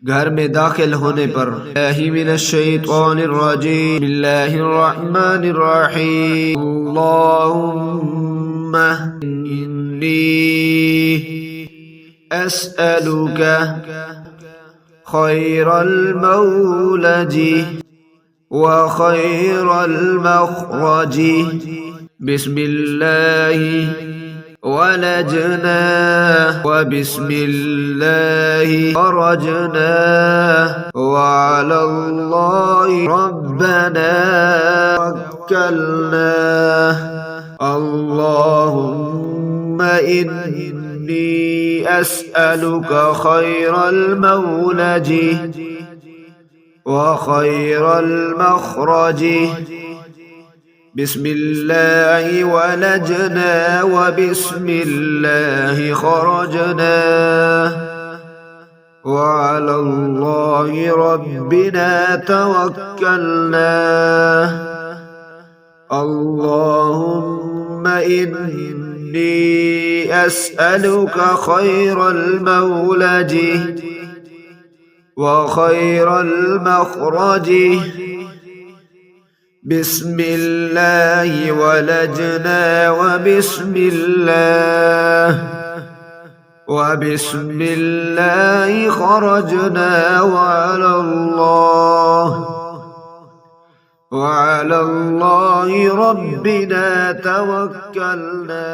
घर में दाखिल होने पर बिस्मिल्लाहिर्रहमानिर्रहीम अल्लाहुम्मा इन्नी अस्अलुका खैरल मौलजी व खैरल मखरजी बिस्मिल्लाहि ولجنا وبسم الله خرجنا وعلى الله ربنا توكلنا اللهم إني أسألك خير المولج وخير المخرج بسم الله ولجنا وبسم الله خرجنا وعلى الله ربنا توكلنا اللهم إني أسألك خير المولج وخير المخرج بسم الله ولجنا وبسم الله خرجنا وعلى الله ربنا توكلنا